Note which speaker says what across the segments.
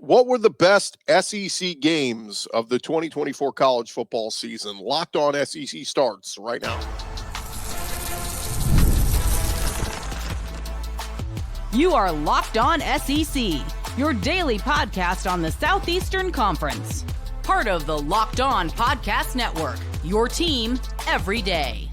Speaker 1: What were the best SEC games of the 2024 college football season? Locked On SEC starts right now.
Speaker 2: You are Locked On SEC, your daily podcast on the Southeastern Conference. Part of the Locked On Podcast Network, your team every day.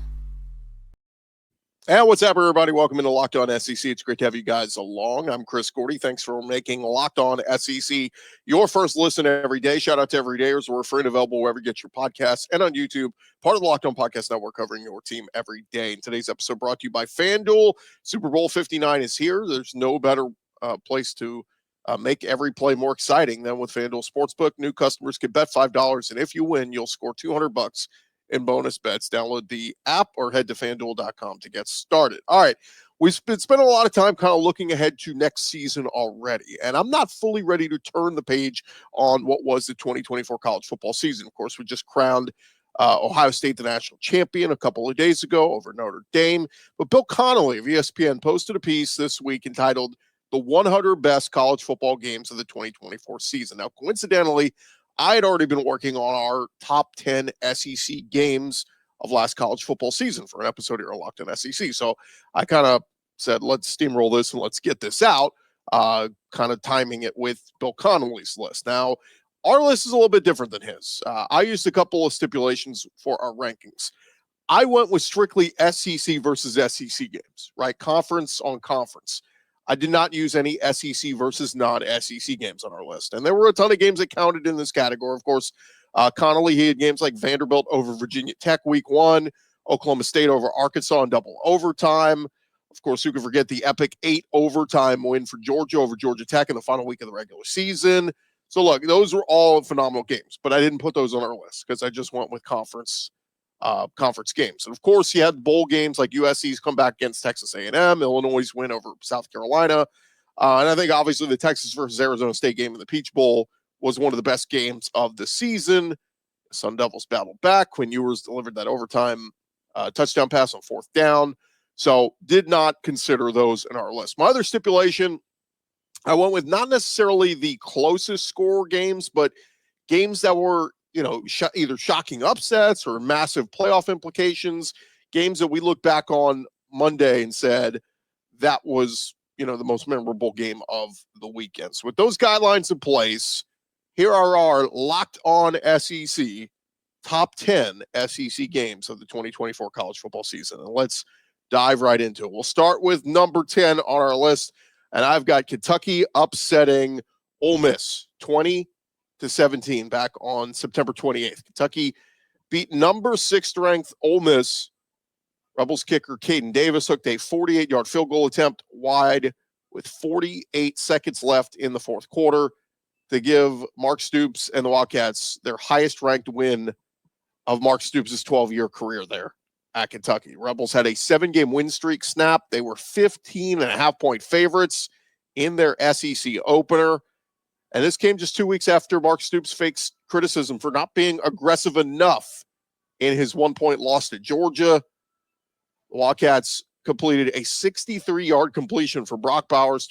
Speaker 1: And what's up, everybody? Welcome into Locked On SEC. It's great to have you guys along. I'm Chris Gordy. Thanks for making Locked On SEC your first listen every day. Shout out to everydayers. We're free and available wherever you get your podcasts and on YouTube. Part of the Locked On Podcast Network, covering your team every day. And today's episode brought to you by FanDuel. Super Bowl 59 is here. There's no better place to make every play more exciting than with FanDuel Sportsbook. New customers can bet $5, and if you win, you'll score $200 in bonus bets. Download the app or head to FanDuel.com to get started. All right, we've been spending a lot of time kind of looking ahead to next season already, and I'm not fully ready to turn the page on what was the 2024 college football season. Of course, we just crowned Ohio State the national champion a couple of days ago over Notre Dame, but Bill Connolly of ESPN posted a piece this week entitled "The 100 Best College Football Games of the 2024 Season." Now, coincidentally, I had already been working on our top 10 SEC games of last college football season for an episode here on Locked On SEC. So I kind of said, let's steamroll this and let's get this out, kind of timing it with Bill Connolly's list. Now, our list is a little bit different than his. I used a couple of stipulations for our rankings. I went with strictly SEC versus SEC games, right? Conference on conference. I did not use any SEC versus non-SEC games on our list. And there were a ton of games that counted in this category. Of course, Connolly, he had games like Vanderbilt over Virginia Tech week 1, Oklahoma State over Arkansas in double overtime. Of course, who could forget the epic 8 overtime win for Georgia over Georgia Tech in the final week of the regular season. So look, those were all phenomenal games, but I didn't put those on our list because I just went with conference games. And of course, you had bowl games like USC's comeback against Texas A&M, Illinois' win over South Carolina. And I think obviously the Texas versus Arizona State game in the Peach Bowl was one of the best games of the season. The Sun Devils battled back. Quinn Ewers delivered that overtime touchdown pass on 4th down. So did not consider those in our list. My other stipulation, I went with not necessarily the closest score games, but games that were either shocking upsets or massive playoff implications, games that we look back on Monday and said that was, the most memorable game of the weekend. So with those guidelines in place, here are our Locked On SEC top 10 SEC games of the 2024 college football season. And let's dive right into it. We'll start with number 10 on our list, and I've got Kentucky upsetting Ole Miss 20-17 back on September 28th. Kentucky beat number 6th ranked Ole Miss. Rebels kicker Caden Davis hooked a 48-yard field goal attempt wide with 48 seconds left in the fourth quarter to give Mark Stoops and the Wildcats their highest ranked win of Mark Stoops' 12-year career there at Kentucky. Rebels had a 7-game win streak snap. They were 15.5-point favorites in their SEC opener. And this came just 2 weeks after Mark Stoops faced criticism for not being aggressive enough in his 1-point loss to Georgia. The Wildcats completed a 63-yard completion for Brock Vandegrift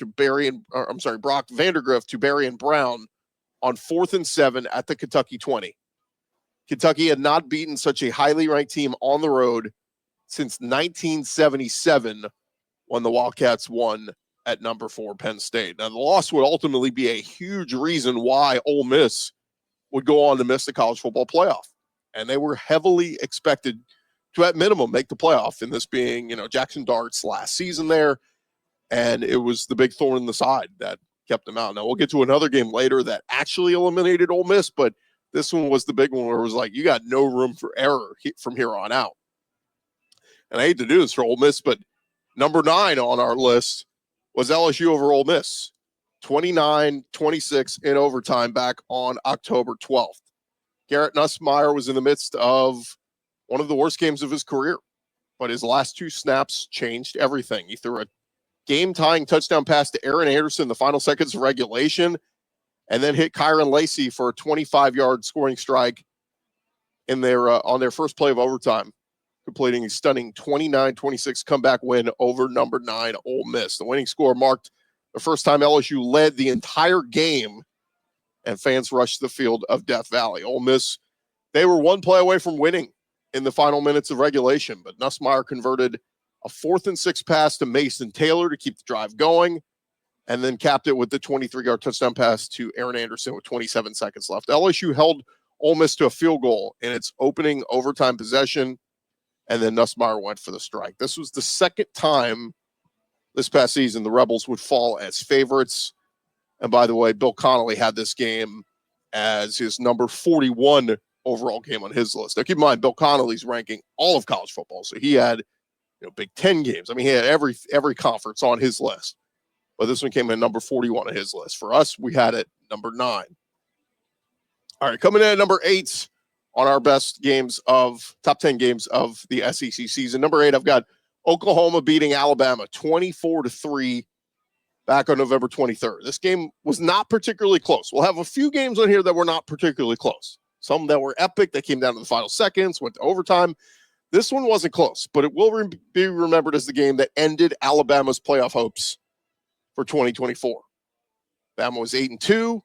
Speaker 1: to Barry and Brown on 4th and 7 at the Kentucky 20. Kentucky had not beaten such a highly ranked team on the road since 1977 when the Wildcats won at number 4 Penn State. Now, the loss would ultimately be a huge reason why Ole Miss would go on to miss the college football playoff. And they were heavily expected to, at minimum, make the playoff, in this being, Jackson Dart's last season there. And it was the big thorn in the side that kept them out. Now, we'll get to another game later that actually eliminated Ole Miss, but this one was the big one where it was like, you got no room for error from here on out. And I hate to do this for Ole Miss, but number 9 on our list was LSU over Ole Miss, 29-26 in overtime back on October 12th. Garrett Nussmeier was in the midst of one of the worst games of his career, but his last 2 snaps changed everything. He threw a game-tying touchdown pass to Aaron Anderson in the final seconds of regulation, and then hit Kyron Lacey for a 25-yard scoring strike in their on their first play of overtime, completing a stunning 29-26 comeback win over number 9 Ole Miss. The winning score marked the first time LSU led the entire game and fans rushed the field of Death Valley. Ole Miss, they were one play away from winning in the final minutes of regulation, but Nussmeier converted a 4th and 6 pass to Mason Taylor to keep the drive going, and then capped it with the 23-yard touchdown pass to Aaron Anderson with 27 seconds left. LSU held Ole Miss to a field goal in its opening overtime possession, and then Nussmeier went for the strike. This was the second time this past season the Rebels would fall as favorites. And by the way, Bill Connolly had this game as his number 41 overall game on his list. Now, keep in mind, Bill Connolly's ranking all of college football, so he had Big Ten games. I mean, he had every conference on his list, but this one came in number 41 on his list. For us, we had it number 9. All right, coming in at number 8 on our best games of top 10 games of the SEC season. Number 8, I've got Oklahoma beating Alabama 24-3 back on November 23rd. This game was not particularly close. We'll have a few games on here that were not particularly close. Some that were epic that came down to the final seconds, went to overtime. This one wasn't close, but it will be remembered as the game that ended Alabama's playoff hopes for 2024. Bama was 8-2.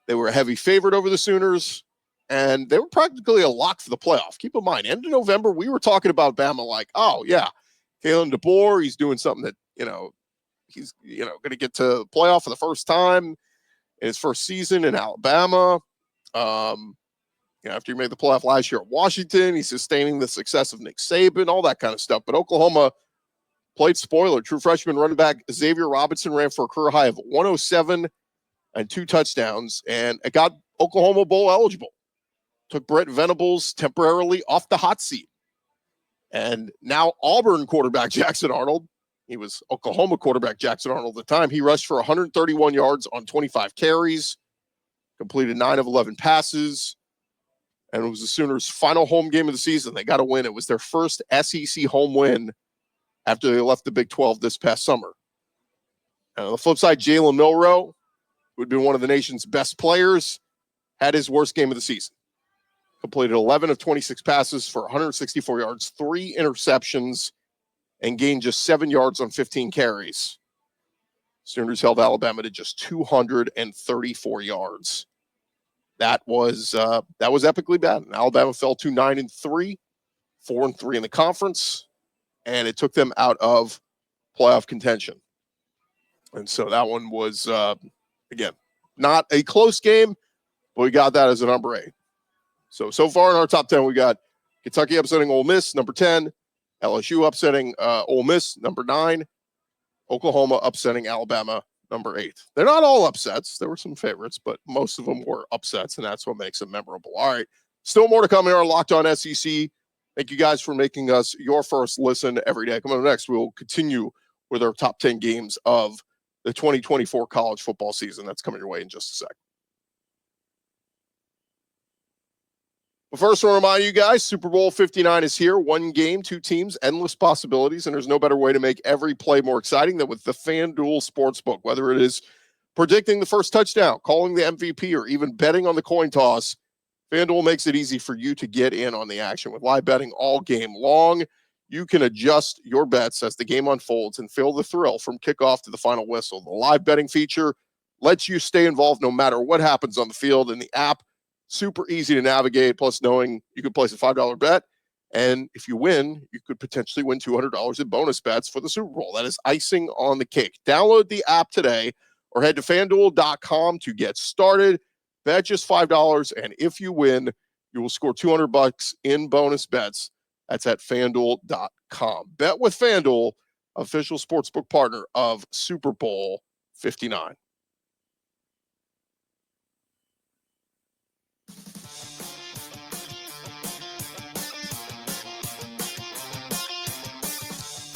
Speaker 1: They were a heavy favorite over the Sooners, and they were practically a lock for the playoff. Keep in mind, end of November, we were talking about Bama like, oh, yeah, Kalen DeBoer, he's doing something that, he's, going to get to playoff for the first time in his first season in Alabama. After he made the playoff last year at Washington, he's sustaining the success of Nick Saban, all that kind of stuff. But Oklahoma played spoiler. True freshman running back Xavier Robinson ran for a career high of 107 and 2 touchdowns, and it got Oklahoma Bowl eligible. Took Brett Venables temporarily off the hot seat. And now Auburn quarterback Jackson Arnold, he was Oklahoma quarterback Jackson Arnold at the time, he rushed for 131 yards on 25 carries, completed 9 of 11 passes, and it was the Sooners' final home game of the season. They got to win. It was their first SEC home win after they left the Big 12 this past summer. And on the flip side, Jalen Milroe, who had been one of the nation's best players, had his worst game of the season. Completed 11 of 26 passes for 164 yards, 3 interceptions, and gained just 7 yards on 15 carries. Sooners held Alabama to just 234 yards. That was epically bad. And Alabama fell to 9-3, 4-3 in the conference, and it took them out of playoff contention. And so that one was, again, not a close game, but we got that as a number 8. So far in our top 10, we got Kentucky upsetting Ole Miss, number 10, LSU upsetting Ole Miss, number 9, Oklahoma upsetting Alabama, number 8. They're not all upsets. There were some favorites, but most of them were upsets, and that's what makes them memorable. All right, still more to come here on Locked On SEC. Thank you guys for making us your first listen every day. Coming up next, we'll continue with our top 10 games of the 2024 college football season. That's coming your way in just a sec. But first, I'll remind you guys, Super Bowl 59 is here. 1 game, 2 teams, endless possibilities, and there's no better way to make every play more exciting than with the FanDuel Sportsbook. Whether it is predicting the first touchdown, calling the MVP, or even betting on the coin toss, FanDuel makes it easy for you to get in on the action. With live betting all game long, you can adjust your bets as the game unfolds and feel the thrill from kickoff to the final whistle. The live betting feature lets you stay involved no matter what happens on the field, and the app super easy to navigate, plus knowing you could place a $5 bet, and if you win, you could potentially win $200 in bonus bets for the Super Bowl. That is icing on the cake. Download the app today or head to FanDuel.com to get started. Bet just $5, and if you win, you will score $200 in bonus bets. That's at FanDuel.com. Bet with FanDuel, official sportsbook partner of Super Bowl 59.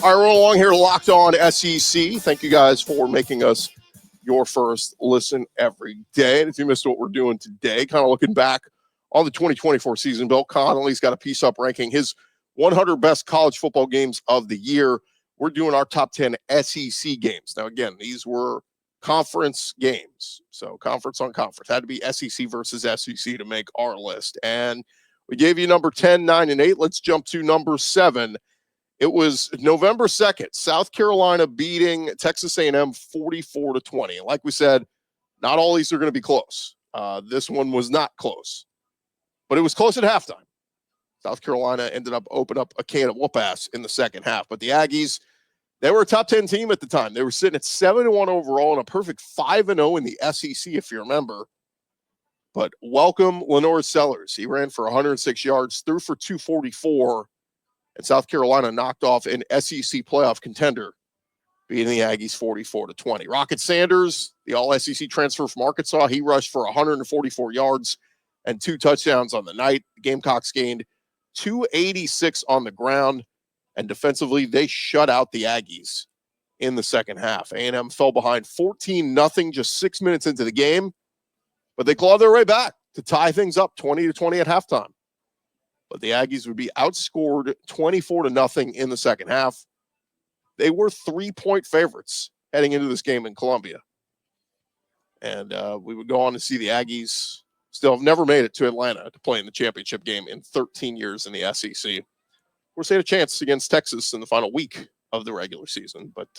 Speaker 1: All right, we're along here, Locked On SEC. Thank you guys for making us your first listen every day. And if you missed what we're doing today, kind of looking back on the 2024 season, Bill Connolly's got a piece up ranking his 100 best college football games of the year. We're doing our top 10 SEC games. Now, again, these were conference games. So conference on conference. Had to be SEC versus SEC to make our list. And we gave you number 10, 9, and 8. Let's jump to number 7. It was November 2nd, South Carolina beating Texas A&M 44-20. Like we said, not all these are going to be close. This one was not close, but it was close at halftime. South Carolina ended up opening up a can of whoop-ass in the second half. But the Aggies, they were a top 10 team at the time. They were sitting at 7-1 overall and a perfect 5-0 in the SEC, if you remember. But welcome Lenore Sellers. He ran for 106 yards, threw for 244, and South Carolina knocked off an SEC playoff contender, beating the Aggies 44-20. Rocket Sanders, the all-SEC transfer from Arkansas, he rushed for 144 yards and 2 touchdowns on the night. The Gamecocks gained 286 on the ground, and defensively, they shut out the Aggies in the second half. A&M fell behind 14-0 just 6 minutes into the game, but they clawed their way back to tie things up 20-20 at halftime. But the Aggies would be outscored 24-0 in the second half. They were 3-point favorites heading into this game in Columbia. And we would go on to see the Aggies still have never made it to Atlanta to play in the championship game in 13 years in the SEC. Of course, they had a chance against Texas in the final week of the regular season, but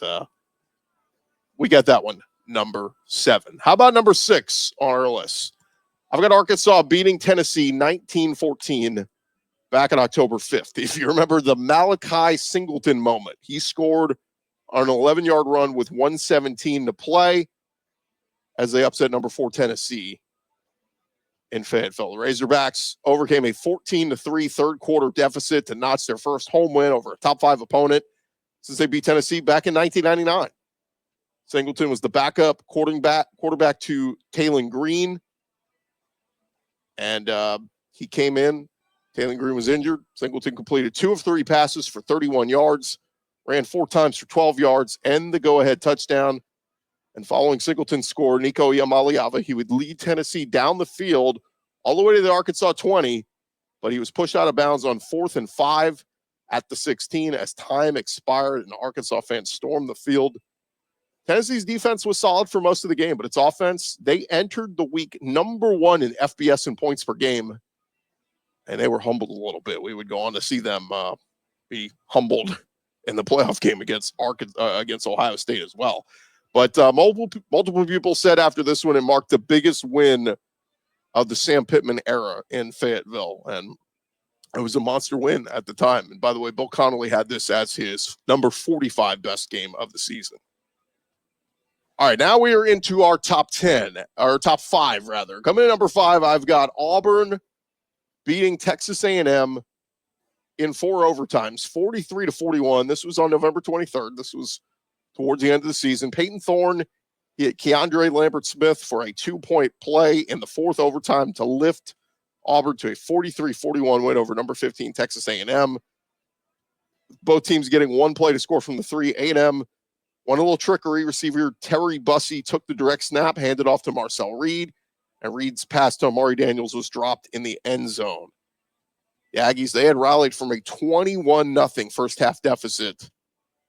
Speaker 1: we got that one, number 7. How about number 6 on our list? I've got Arkansas beating Tennessee 19-14 back on October 5th. If you remember the Malachi Singleton moment, he scored on an 11-yard run with 1:17 to play as they upset number 4 Tennessee in Fayetteville. The Razorbacks overcame a 14-3 third-quarter deficit to notch their first home win over a top-5 opponent since they beat Tennessee back in 1999. Singleton was the backup quarterback to Taylon Green, and he came in. Taylon Green was injured. Singleton completed 2 of 3 passes for 31 yards, ran 4 times for 12 yards, and the go-ahead touchdown. And following Singleton's score, Nico Iamaleava, he would lead Tennessee down the field all the way to the Arkansas 20, but he was pushed out of bounds on 4th and 5 at the 16 as time expired and Arkansas fans stormed the field. Tennessee's defense was solid for most of the game, but its offense, they entered the week number 1 in FBS and points per game, and they were humbled a little bit. We would go on to see them be humbled in the playoff game against Ohio State as well. But multiple people said after this one, it marked the biggest win of the Sam Pittman era in Fayetteville. And it was a monster win at the time. And by the way, Bill Connolly had this as his number 45 best game of the season. All right, now we are into our top 10, or top 5, rather. Coming in number 5, I've got Auburn beating Texas A&M in 4 overtimes, 43-41. This was on November 23rd. This was towards the end of the season. Peyton Thorne hit Keandre Lambert-Smith for a 2-point play in the 4th overtime to lift Auburn to a 43-41 win over number 15 Texas A&M. Both teams getting 1 play to score from the 3. A&M, one little trickery. Receiver Terry Bussey took the direct snap, handed off to Marcel Reed, and Reed's pass to Amari Daniels was dropped in the end zone. The Aggies, they had rallied from a 21-0 first half deficit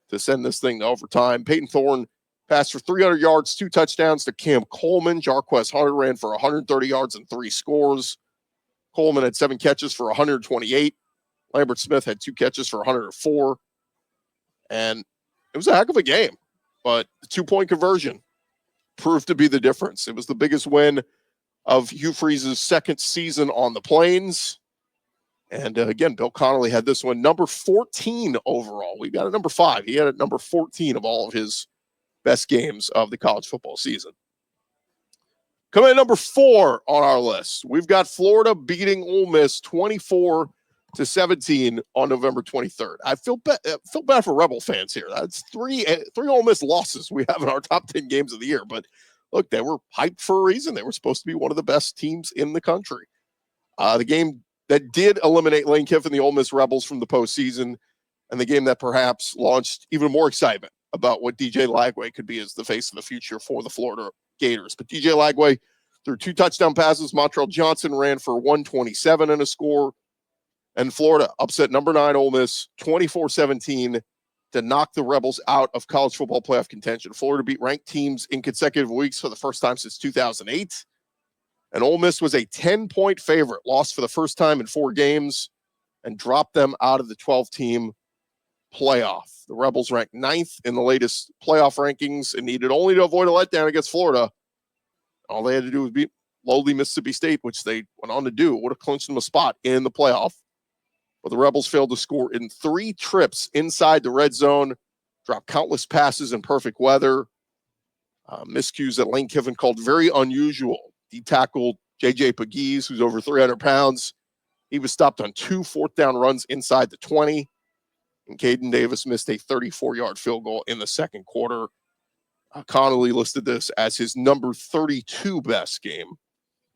Speaker 1: to send this thing to overtime. Peyton Thorne passed for 300 yards, 2 touchdowns to Cam Coleman. Jarquez Hunter ran for 130 yards and 3 scores. Coleman had 7 catches for 128. Lambert-Smith had 2 catches for 104. And it was a heck of a game. But the 2-point conversion proved to be the difference. It was the biggest win of Hugh Freeze's second season on the Plains. And again, Bill Connolly had this one number 14 overall. We got a number 5. He had it number 14 of all of his best games of the college football season. Coming in number 4 on our list, we've got Florida beating Ole Miss 24-17 on November 23rd. I feel bad for Rebel fans here. That's three Ole Miss losses we have in our top 10 games of the year. But look, they were hyped for a reason. They were supposed to be one of the best teams in the country. The game that did eliminate Lane Kiffin, the Ole Miss Rebels, from the postseason, and the game that perhaps launched even more excitement about what DJ Lagway could be as the face of the future for the Florida Gators. But DJ Lagway threw 2 touchdown passes. Montrell Johnson ran for 127 and a score. And Florida upset number 9 Ole Miss 24-17 to knock the Rebels out of college football playoff contention. Florida beat ranked teams in consecutive weeks for the first time since 2008. And Ole Miss was a 10-point favorite, lost for the first time in 4 games, and dropped them out of the 12-team playoff. The Rebels ranked 9th in the latest playoff rankings and needed only to avoid a letdown against Florida. All they had to do was beat lowly Mississippi State, which they went on to do, would have clinched them a spot in the playoff. But the Rebels failed to score in 3 trips inside the red zone, dropped countless passes in perfect weather. Miscues that Lane Kiffin called very unusual. He tackled J.J. Pegues, who's over 300 pounds. He was stopped on 2 fourth-down runs inside the 20. And Caden Davis missed a 34-yard field goal in the second quarter. Connolly listed this as his number 32 best game.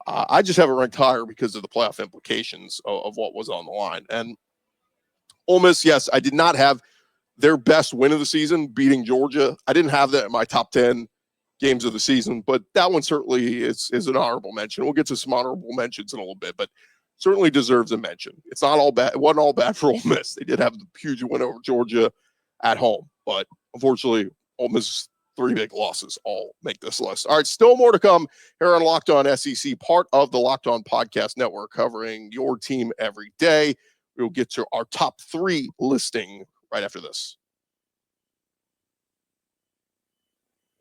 Speaker 1: I just have it ranked higher because of the playoff implications of what was on the line. And Ole Miss, yes, I did not have their best win of the season, beating Georgia. I didn't have that in my top 10 games of the season, but that one certainly is an honorable mention. We'll get to some honorable mentions in a little bit, but certainly deserves a mention. It's not all bad. It wasn't all bad for Ole Miss. They did have the huge win over Georgia at home, but unfortunately, Ole Miss 3 big losses all make this list. All right, still more to come here on Locked On SEC, part of the Locked On Podcast Network, covering your team every day. We'll get to our top 3 listing right after this.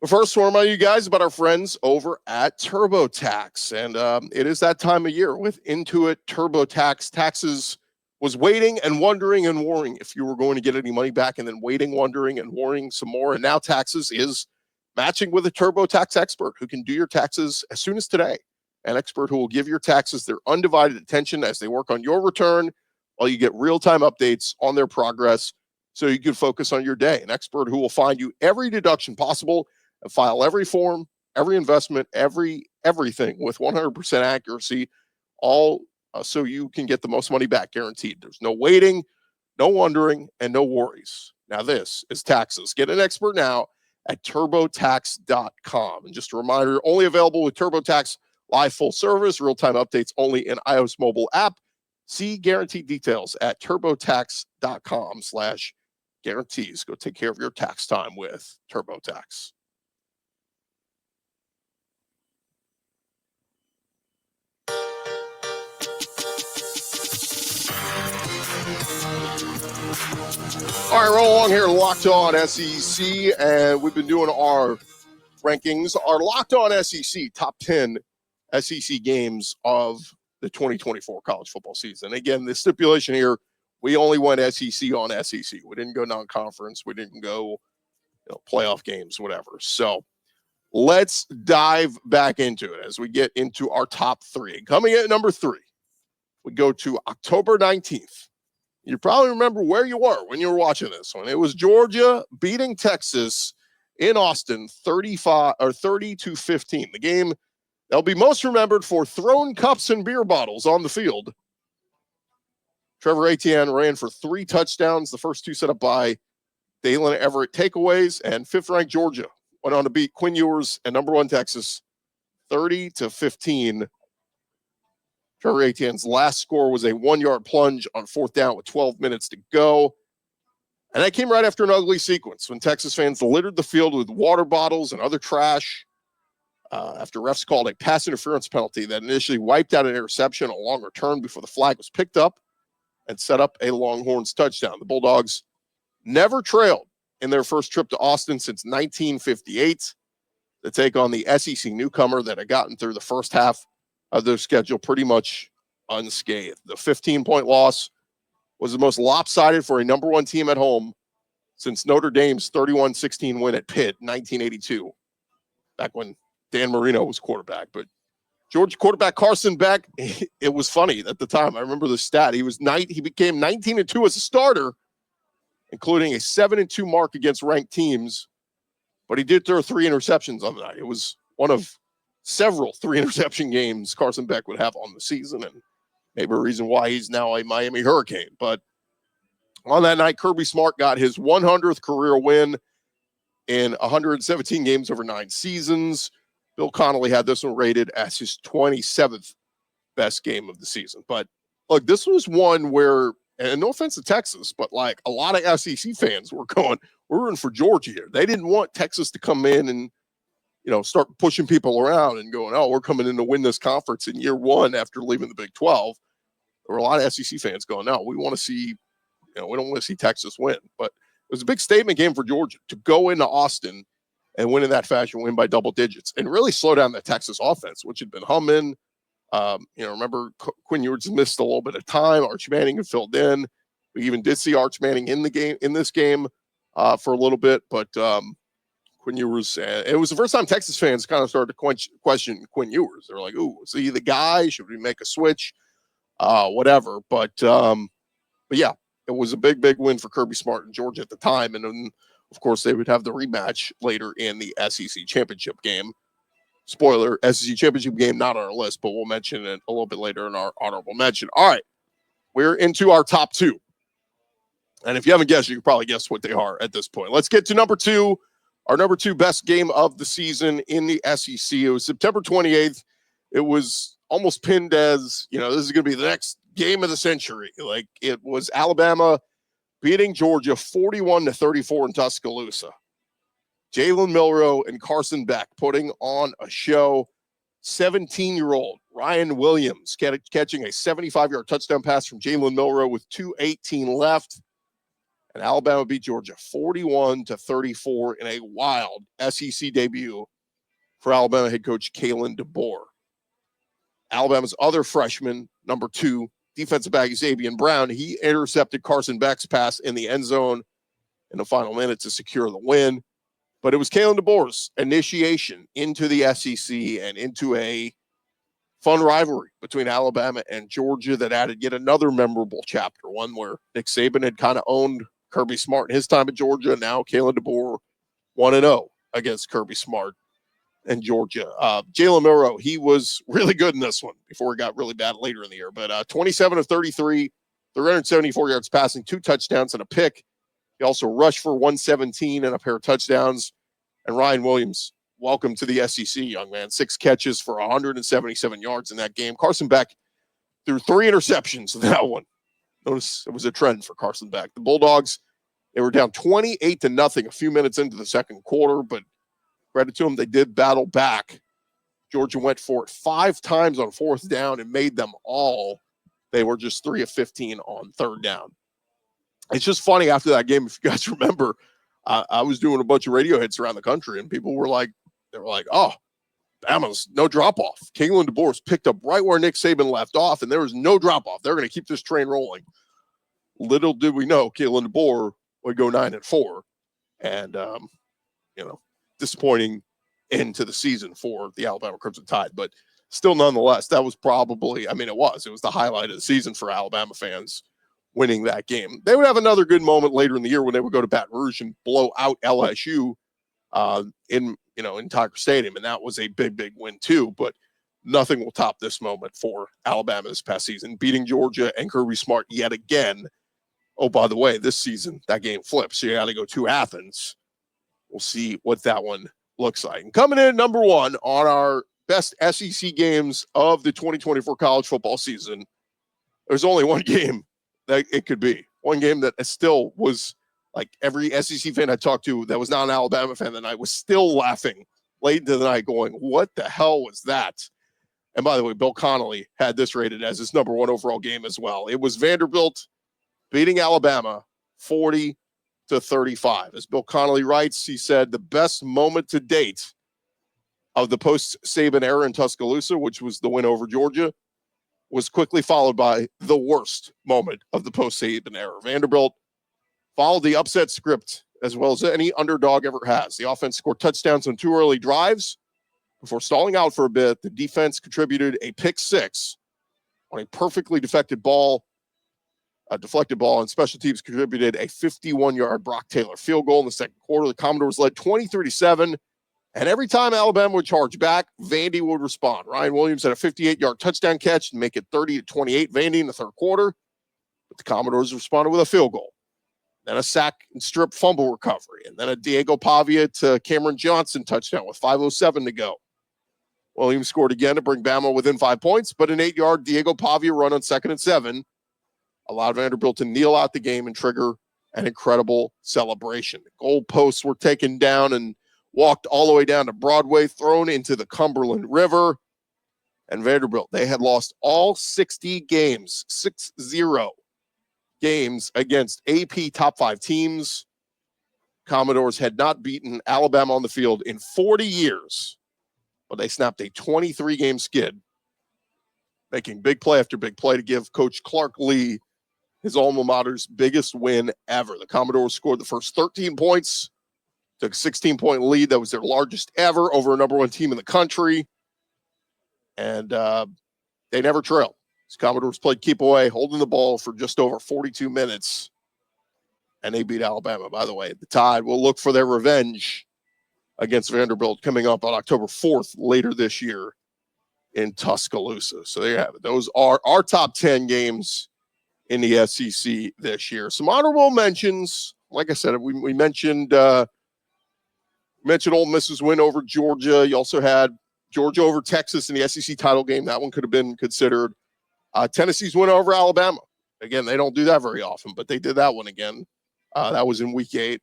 Speaker 1: But first, to remind you guys about our friends over at TurboTax. And it is that time of year with Intuit TurboTax. Taxes was waiting and wondering and worrying if you were going to get any money back, and then waiting, wondering, and worrying some more. And now Taxes is matching with a TurboTax expert who can do your taxes as soon as today. An expert who will give your taxes their undivided attention as they work on your return, while you get real-time updates on their progress so you can focus on your day. An expert who will find you every deduction possible and file every form, every investment, everything with 100% accuracy, all so you can get the most money back guaranteed. There's no waiting, no wondering, and no worries. Now this is Taxes. Get an expert now at TurboTax.com. And just a reminder, only available with TurboTax live full service, real-time updates only in iOS mobile app. See guaranteed details at TurboTax.com/guarantees. Go take care of your tax time with TurboTax. All right, roll along here, Locked On SEC, and we've been doing our rankings, our Locked On SEC top 10 SEC games of the 2024 college football season. Again, the stipulation here, we only went SEC on SEC. We didn't go non-conference. We didn't go playoff games, whatever. So let's dive back into it as we get into our top 3. Coming at number 3, we go to October 19th. You probably remember where you were when you were watching this one. It was Georgia beating Texas in Austin 30-15. The game that'll be most remembered for throwing cups and beer bottles on the field. Trevor Etienne ran for 3 touchdowns, the first 2 set up by Dalen Everett takeaways, and 5th-ranked Georgia went on to beat Quinn Ewers and number 1 Texas 30-15. Trevor Etienne's last score was a 1-yard plunge on 4th down with 12 minutes to go. And that came right after an ugly sequence when Texas fans littered the field with water bottles and other trash after refs called a pass interference penalty that initially wiped out an interception, a long return before the flag was picked up and set up a Longhorns touchdown. The Bulldogs never trailed in their first trip to Austin since 1958 to take on the SEC newcomer that had gotten through the first half of their schedule pretty much unscathed. The 15-point loss was the most lopsided for a number 1 team at home since Notre Dame's 31-16 win at Pitt in 1982, back when Dan Marino was quarterback. But Georgia quarterback Carson Beck, it was funny at the time. I remember the stat. He became 19-2 as a starter, including a 7-2 mark against ranked teams, but he did throw 3 interceptions on the night. It was one of several 3-interception games Carson Beck would have on the season, and maybe a reason why he's now a Miami Hurricane. But on that night, Kirby Smart got his 100th career win in 117 games over 9 seasons. Bill Connolly had this one rated as his 27th best game of the season. But look, this was one where, and no offense to Texas, but like a lot of SEC fans were going, we're rooting for Georgia here. They didn't want Texas to come in and start pushing people around and going, oh, we're coming in to win this conference in year 1 after leaving the Big 12. There were a lot of SEC fans going, no, we want to see, we don't want to see Texas win. But it was a big statement game for Georgia to go into Austin and win in that fashion, win by double digits, and really slow down the Texas offense, which had been humming. Remember Quinn Ewers missed a little bit of time. Arch Manning had filled in. We even did see Arch Manning in this game for a little bit, but Quinn Ewers, it was the first time Texas fans kind of started to question Quinn Ewers. They're like, "Ooh, is he the guy? Should we make a switch?" Whatever. But yeah, it was a big win for Kirby Smart in Georgia at the time, and then of course they would have the rematch later in the SEC championship game. Spoiler: SEC championship game not on our list, but we'll mention it a little bit later in our honorable mention. All right, we're into our top two. And if you haven't guessed, you can probably guess what they are at this point. Let's get to number two, our number two best game of the season in the SEC. It was September 28th. It was almost pinned as, this is going to be the next game of the century. Like, it was Alabama beating Georgia 41-34 in Tuscaloosa. Jalen Milroe and Carson Beck putting on a show. 17-year-old Ryan Williams catching a 75-yard touchdown pass from Jalen Milroe with 2:18 left. And Alabama beat Georgia 41-34 in a wild SEC debut for Alabama head coach Kalen DeBoer. Alabama's other freshman, number 2, defensive back Xavier Brown, he intercepted Carson Beck's pass in the end zone in the final minute to secure the win. But it was Kalen DeBoer's initiation into the SEC and into a fun rivalry between Alabama and Georgia that added yet another memorable chapter, one where Nick Saban had kind of owned Kirby Smart in his time at Georgia. Now Kalen DeBoer 1-0 against Kirby Smart and Georgia. Jalen Milroe, he was really good in this one before it got really bad later in the year. But 27 of 33, 374 yards passing, 2 touchdowns and a pick. He also rushed for 117 and a pair of touchdowns. And Ryan Williams, welcome to the SEC, young man. 6 catches for 177 yards in that game. Carson Beck threw 3 interceptions in that one. Notice it was a trend for Carson Beck. The Bulldogs, they were down 28-0 a few minutes into the second quarter, but credit to them, they did battle back. Georgia went for it 5 times on 4th down and made them all. They were just 3 of 15 on 3rd down. It's just funny after that game, if you guys remember, I was doing a bunch of radio hits around the country, and people were like, oh, Bama's no drop-off. Kalen DeBoer's picked up right where Nick Saban left off, and there was no drop-off. They're going to keep this train rolling. Little did we know Kalen DeBoer would go 9-4, and, disappointing end to the season for the Alabama Crimson Tide. But still, nonetheless, that was probably, it was the highlight of the season for Alabama fans, winning that game. They would have another good moment later in the year when they would go to Baton Rouge and blow out LSU in Tiger Stadium, and that was a big win too. But nothing will top this moment for Alabama this past season, beating Georgia and Kirby Smart yet again. Oh, by the way, this season that game flips, so you got to go to Athens. We'll see what that one looks like. And coming in at number 1 on our best SEC games of the 2024 college football season, there's only one game that it could be. One game that still was, like, every SEC fan I talked to that was not an Alabama fan that night was still laughing late into the night going, what the hell was that? And by the way, Bill Connolly had this rated as his number 1 overall game as well. It was Vanderbilt beating Alabama 40-35. As Bill Connolly writes, he said the best moment to date of the post-Saban era in Tuscaloosa, which was the win over Georgia, was quickly followed by the worst moment of the post-Saban era. Vanderbilt followed the upset script as well as any underdog ever has. The offense scored touchdowns on 2 early drives before stalling out for a bit. The defense contributed a pick 6 on a perfectly deflected ball, and special teams contributed a 51-yard Brock Taylor field goal in the second quarter. The Commodores led 23-7. And every time Alabama would charge back, Vandy would respond. Ryan Williams had a 58-yard touchdown catch to make it 30-28 Vandy in the third quarter. But the Commodores responded with a field goal, then a sack and strip fumble recovery, and then a Diego Pavia to Cameron Johnson touchdown with 5:07 to go. Williams scored again to bring Bama within 5 points, but an 8-yard Diego Pavia run on 2nd and 7 allowed Vanderbilt to kneel out the game and trigger an incredible celebration. The goalposts were taken down and walked all the way down to Broadway, thrown into the Cumberland River. And Vanderbilt, they had lost all 60 games, 60 games against AP top 5 teams. Commodores had not beaten Alabama on the field in 40 years, but they snapped a 23-game skid, making big play after big play to give Coach Clark Lee his alma mater's biggest win ever. The Commodores scored the first 13 points, took a 16-point lead. That was their largest ever over a number one team in the country. And they never trailed. The Commodores played keep away, holding the ball for just over 42 minutes. And they beat Alabama, by the way. The Tide will look for their revenge against Vanderbilt coming up on October 4th later this year in Tuscaloosa. So there you have it. Those are our top 10 games in the SEC this year. Some honorable mentions. Like I said, we mentioned Ole Miss's win over Georgia. You also had Georgia over Texas in the SEC title game. That one could have been considered. Tennessee's win over Alabama. Again, they don't do that very often, but they did that one again. That was in week 8.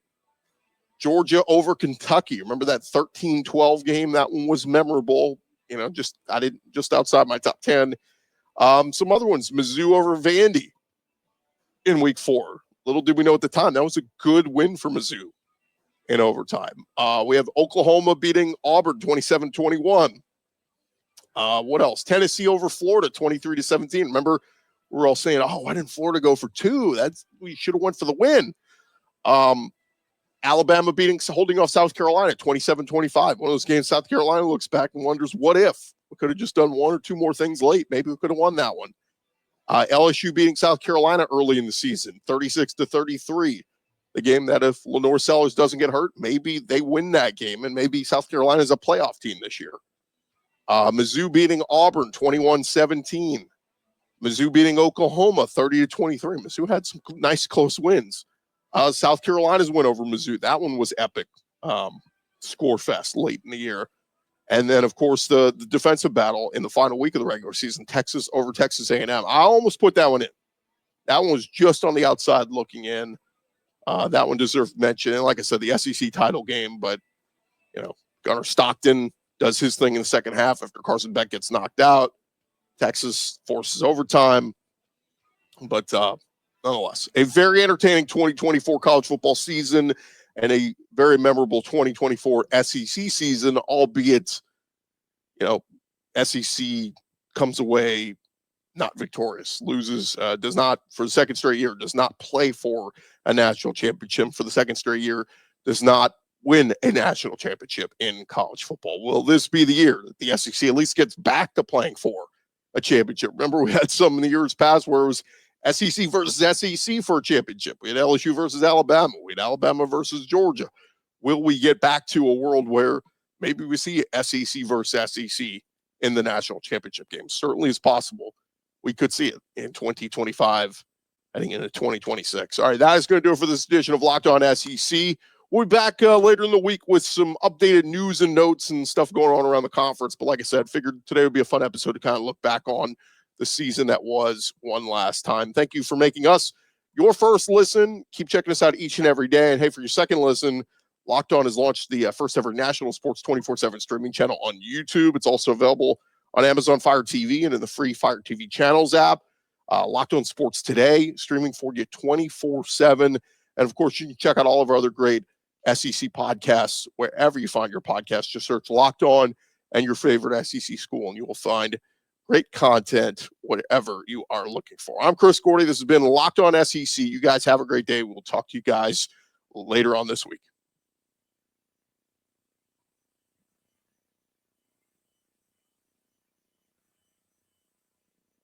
Speaker 1: Georgia over Kentucky. Remember that 13-12 game? That one was memorable. Just outside my top 10. Some other ones. Mizzou over Vandy in week 4. Little did we know at the time, that was a good win for Mizzou in overtime. We have Oklahoma beating Auburn 27-21. What else? Tennessee over Florida 23-17. Remember, we were all saying, why didn't Florida go for 2? We should have went for the win. Alabama holding off South Carolina 27-25. One of those games South Carolina looks back and wonders, what if? We could have just done 1 or 2 more things late. Maybe we could have won that one. LSU beating South Carolina early in the season, 36-33. The game that if Lenore Sellers doesn't get hurt, maybe they win that game, and maybe South Carolina is a playoff team this year. Mizzou beating Auburn 21-17. Mizzou beating Oklahoma 30-23. Mizzou had some nice close wins. South Carolina's win over Mizzou, that one was epic. Score fest late in the year. And then, of course, the defensive battle in the final week of the regular season, Texas over Texas A&M. I almost put that one in. That one was just on the outside looking in. That one deserved mention. And like I said, the SEC title game, but, Gunnar Stockton does his thing in the second half after Carson Beck gets knocked out. Texas forces overtime. But nonetheless, a very entertaining 2024 college football season and a very memorable 2024 SEC season, albeit, SEC comes away not victorious, loses, does not, for the second straight year, does not play for a national championship for the second straight year, does not win a national championship in college football. Will this be the year that the SEC at least gets back to playing for a championship? Remember, we had some in the years past where it was SEC versus SEC for a championship. We had LSU versus Alabama. We had Alabama versus Georgia. Will we get back to a world where maybe we see SEC versus SEC in the national championship game? Certainly is possible. We could see it in 2025, heading into 2026. All right, that is going to do it for this edition of Locked On SEC. We'll be back later in the week with some updated news and notes and stuff going on around the conference. But like I said, figured today would be a fun episode to kind of look back on the season that was one last time. Thank you for making us your first listen. Keep checking us out each and every day. And hey, for your second listen, Locked On has launched the first ever national sports 24/7 streaming channel on YouTube. It's also available on Amazon Fire TV and in the free Fire TV channels app. Locked On Sports Today, streaming for you 24/7. And of course, you can check out all of our other great SEC podcasts wherever you find your podcast. Just search Locked On and your favorite SEC school, and you will find great content, whatever you are looking for. I'm Chris Gordy. This has been Locked On SEC. You guys have a great day. We'll talk to you guys later on this week.